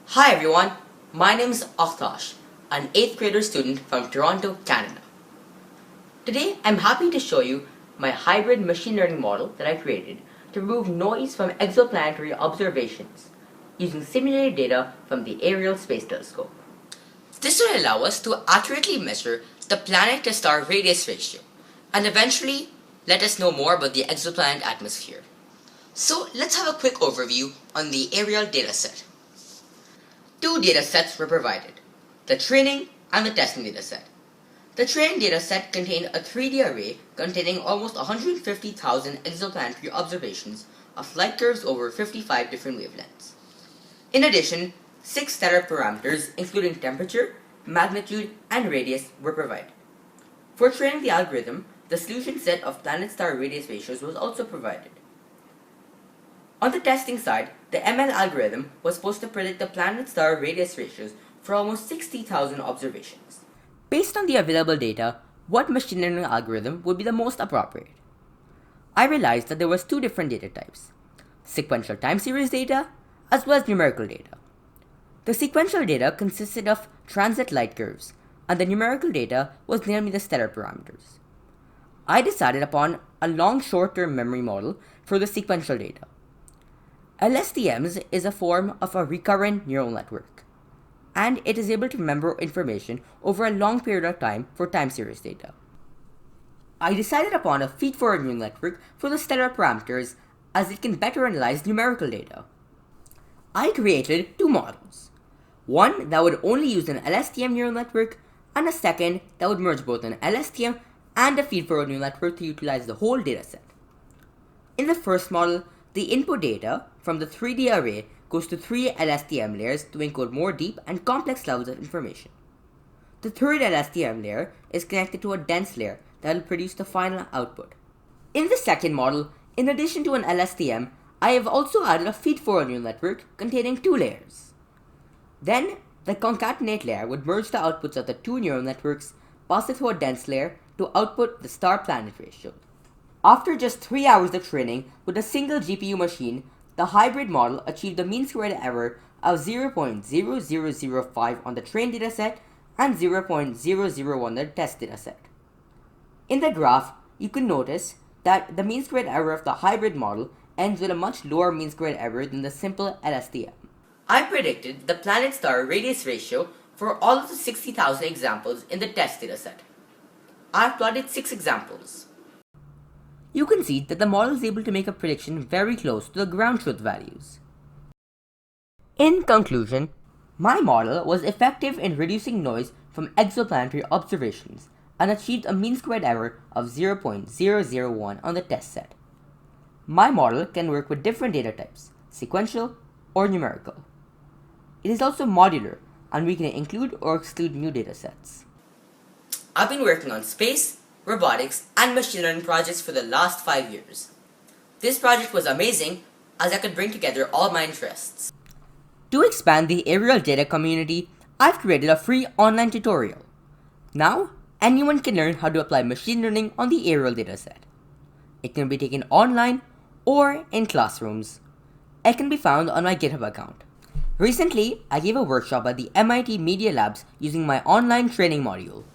Hi everyone, my name is Artash, an 8th grader student from Toronto, Canada. Today I'm happy to show you my hybrid machine learning model that I created to remove noise from exoplanetary observations using simulated data from the ARIEL Space Telescope. This will allow us to accurately measure the planet-to-star radius ratio and eventually let us know more about the exoplanet atmosphere. So let's have a quick overview on the ARIEL dataset. Two datasets were provided, the training and the testing dataset. The training dataset contained a 3D array containing almost 150,000 exoplanetary observations of light curves over 55 different wavelengths. In addition, 6 stellar parameters including temperature, magnitude, and radius were provided. For training the algorithm, the solution set of planet-star radius ratios was also provided. On the testing side, the ML algorithm was supposed to predict the planet-star radius ratios for almost 60,000 observations. Based on the available data, what machine learning algorithm would be the most appropriate? I realized that there was two different data types, sequential time series data as well as numerical data. The sequential data consisted of transit light curves, and the numerical data was namely the stellar parameters. I decided upon a long short-term memory model for the sequential data. LSTMs is a form of a recurrent neural network, and it is able to remember information over a long period of time for time series data. I decided upon a feed-forward neural network for the stellar parameters as it can better analyze numerical data. I created two models, one that would only use an LSTM neural network and a second that would merge both an LSTM and a feed-forward neural network to utilize the whole dataset. In the first model, the input data from the 3D array goes to 3 LSTM layers to encode more deep and complex levels of information. The third LSTM layer is connected to a dense layer that will produce the final output. In the second model, in addition to an LSTM, I have also added a feed-forward neural network containing 2 layers. Then, the concatenate layer would merge the outputs of the 2 neural networks, pass it through a dense layer to output the star-planet ratio. After just 3 hours of training with a single GPU machine, the hybrid model achieved a mean squared error of 0.0005 on the trained dataset and 0.001 on the test dataset. In the graph, you can notice that the mean squared error of the hybrid model ends with a much lower mean squared error than the simple LSTM. I predicted the planet-star radius ratio for all of the 60,000 examples in the test dataset. I have plotted 6 examples. You can see that the model is able to make a prediction very close to the ground truth values. In conclusion, my model was effective in reducing noise from exoplanetary observations and achieved a mean squared error of 0.001 on the test set. My model can work with different data types, sequential or numerical. It is also modular, and we can include or exclude new datasets. I've been working on space, robotics, and machine learning projects for the last 5 years. This project was amazing as I could bring together all my interests. To expand the ARIEL data community, I've created a free online tutorial. Now, anyone can learn how to apply machine learning on the ARIEL dataset. It can be taken online or in classrooms. It can be found on my GitHub account. Recently, I gave a workshop at the MIT Media Labs using my online training module.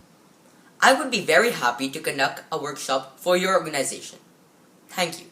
I would be very happy to conduct a workshop for your organization. Thank you.